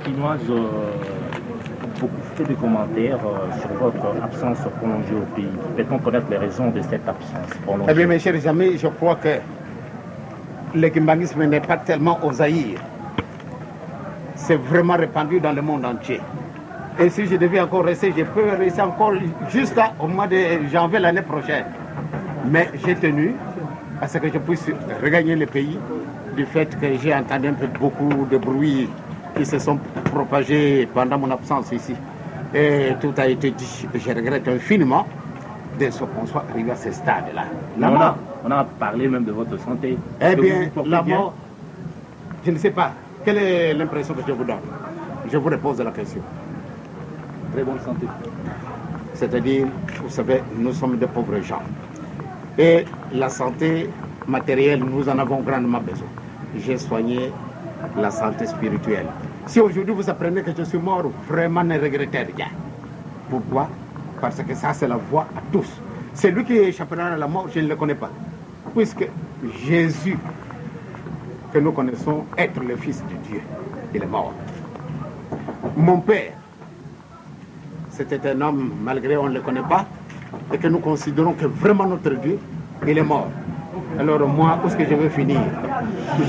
Chinoise, beaucoup fait de commentaires sur votre absence prolongée au pays. Peut-on connaître les raisons de cette absence prolongée? Eh bien, mes chers amis, je crois que le kimbanguisme n'est pas tellement au Zaïre. C'est vraiment répandu dans le monde entier. Et si je devais encore rester, je peux rester encore jusqu'au mois de janvier l'année prochaine. Mais j'ai tenu à ce que je puisse regagner le pays du fait que j'ai entendu un peu beaucoup de bruits qui se sont propagés pendant mon absence ici. Et tout a été dit. Je regrette infiniment de ce qu'on soit arrivé à ce stade-là. On a parlé même de votre santé. Eh bien, la mort, je ne sais pas. Quelle est l'impression que je vous donne? Je vous repose la question. Très bonne santé. C'est-à-dire, vous savez, nous sommes de pauvres gens. Et la santé matérielle, nous en avons grandement besoin. J'ai soigné la santé spirituelle. Si aujourd'hui vous apprenez que je suis mort, vraiment ne regrettez rien. Pourquoi? Parce que ça, c'est la voie à tous. Celui qui échappera à la mort, je ne le connais pas. Puisque Jésus, que nous connaissons être le Fils de Dieu, il est mort. Mon père, c'était un homme, malgré on ne le connaît pas, et que nous considérons que vraiment notre Dieu, il est mort. Alors moi, où est-ce que je veux finir?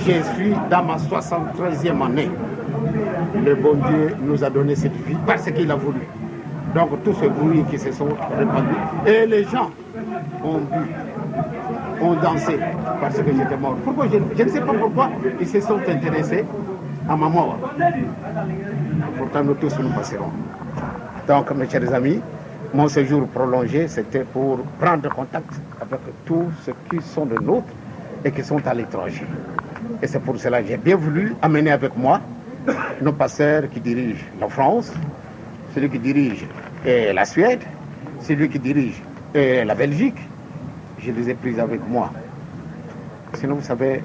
Je suis dans ma 73e année. Le bon Dieu nous a donné cette vie parce qu'il a voulu. Donc tous ces bruits qui se sont répandus, et les gens ont bu, ont dansé parce que j'étais mort. Pourquoi? Je ne sais pas pourquoi ils se sont intéressés à ma mort. Pourtant nous tous nous passerons. Donc mes chers amis, mon séjour prolongé, c'était pour prendre contact avec tous ceux qui sont de nôtres et qui sont à l'étranger. Et c'est pour cela que j'ai bien voulu amener avec moi nos pasteurs qui dirigent la France, celui qui dirige la Suède, celui qui dirige la Belgique. Je les ai pris avec moi. Sinon, vous savez,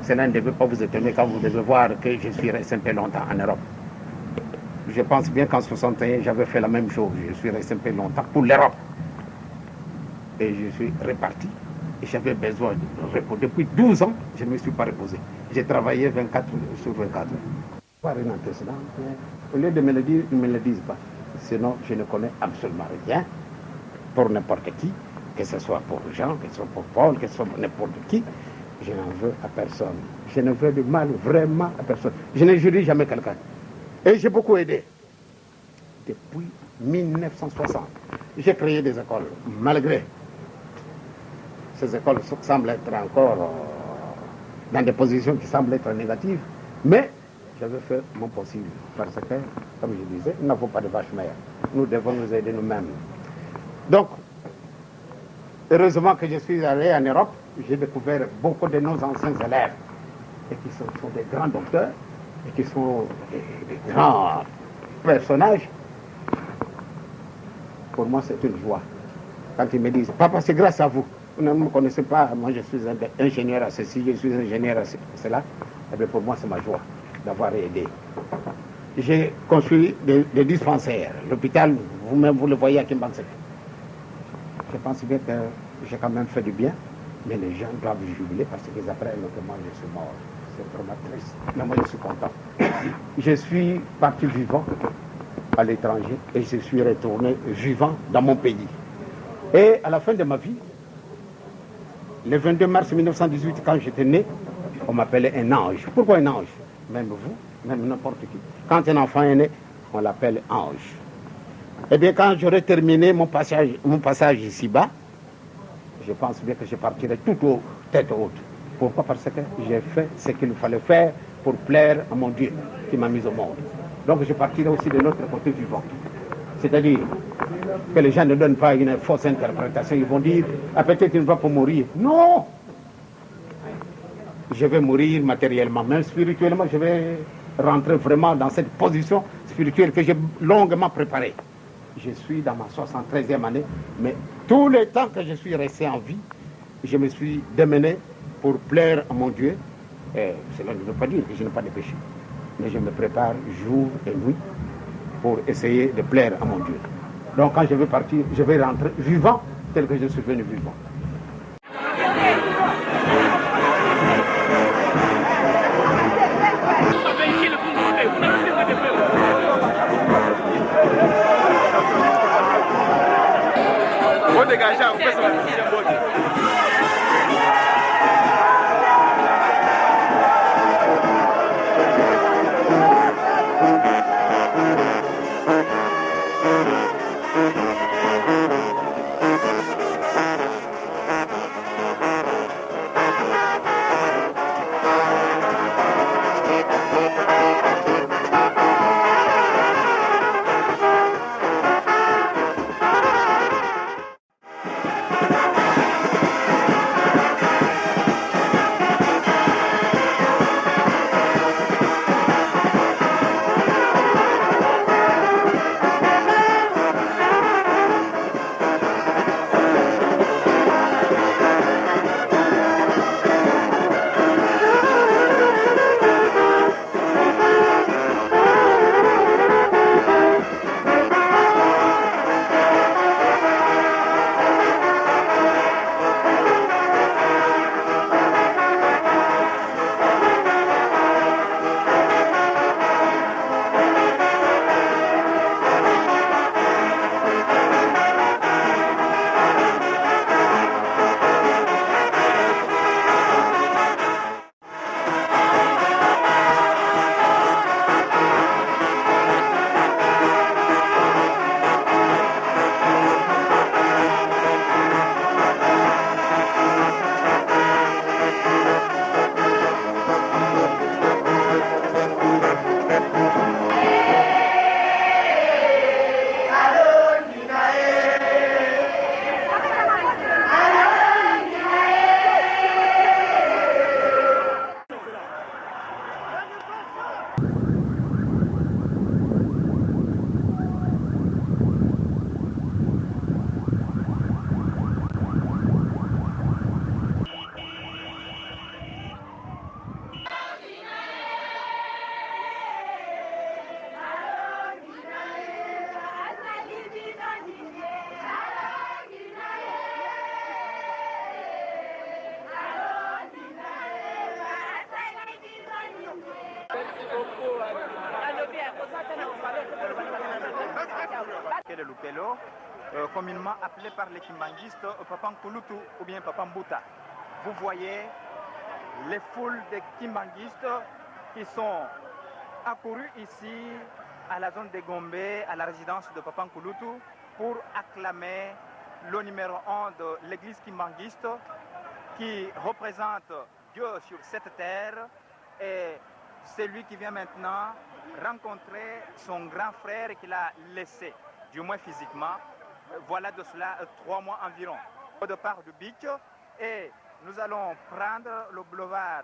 cela ne devait pas vous étonner quand vous devez voir que je suis resté un peu longtemps en Europe. Je pense bien qu'en 61, j'avais fait la même chose. Je suis resté un peu longtemps pour l'Europe. Et je suis reparti. Et j'avais besoin de repos. Depuis 12 ans, je ne me suis pas reposé. J'ai travaillé 24 sur 24. Voir un antécédent, au lieu de me le dire, ils ne me le disent pas. Sinon, je ne connais absolument rien pour n'importe qui, que ce soit pour Jean, que ce soit pour Paul, que ce soit pour n'importe qui. Je n'en veux à personne. Je ne veux de mal vraiment à personne. Je ne jurie jamais quelqu'un. Et j'ai beaucoup aidé. Depuis 1960, j'ai créé des écoles, malgré ces écoles semblent être encore dans des positions qui semblent être négatives, mais j'avais fait mon possible, parce que, comme je disais, nous n'avons pas de vache mère. Nous devons nous aider nous-mêmes. Donc, heureusement que je suis allé en Europe, j'ai découvert beaucoup de nos anciens élèves, et qui sont des grands docteurs, et qui sont des grands personnages. Pour moi, c'est une joie. Quand ils me disent, papa, c'est grâce à vous. Vous ne me connaissez pas, moi je suis ingénieur à ceci, je suis ingénieur à cela. Eh bien, pour moi, c'est ma joie d'avoir aidé. J'ai construit des dispensaires. L'hôpital, vous-même, vous le voyez à Kimbangué. Je pense bien que j'ai quand même fait du bien, mais les gens doivent jubiler parce qu'ils apprennent que moi, je suis mort. C'est vraiment triste. Mais moi, je suis content. Je suis parti vivant à l'étranger et je suis retourné vivant dans mon pays. Et à la fin de ma vie, le 22 mars 1918, quand j'étais né, on m'appelait un ange. Pourquoi un ange? Même vous, même n'importe qui. Quand un enfant est né, on l'appelle ange. Eh bien, quand j'aurai terminé mon passage ici-bas, je pense bien que je partirai tout haut, tête haute. Pourquoi? Parce que j'ai fait ce qu'il fallait faire pour plaire à mon Dieu qui m'a mis au monde. Donc je partirai aussi de l'autre côté vivant. C'est-à-dire que les gens ne donnent pas une fausse interprétation. Ils vont dire, ah, peut-être il ne va pas mourir. Non! Je vais mourir matériellement, même spirituellement, je vais rentrer vraiment dans cette position spirituelle que j'ai longuement préparée. Je suis dans ma 73e année, mais tout le temps que je suis resté en vie, je me suis démené pour plaire à mon Dieu. Et cela ne veut pas dire que je n'ai pas de péché, mais je me prépare jour et nuit pour essayer de plaire à mon Dieu. Donc quand je vais partir, je vais rentrer vivant tel que je suis venu vivant. dégager en fait la deuxième botte. De Lupelo, communément appelé par les kimbanguistes Papankulutu ou bien Papambuta. Vous voyez les foules de kimbanguistes qui sont accourus ici à la zone de Gombe, à la résidence de Papankulutu, pour acclamer le numéro 1 de l'église kimbanguiste qui représente Dieu sur cette terre et celui qui vient maintenant rencontrer son grand frère qu'il a laissé, du moins physiquement, voilà de cela 3 mois environ. Au départ du beach, et nous allons prendre le boulevard.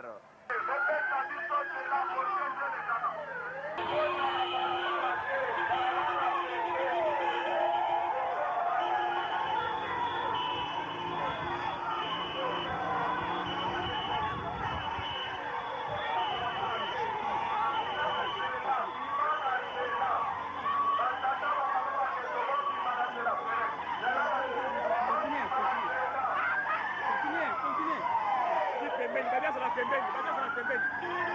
Continuez. Pembeni, bajaza la pembeni.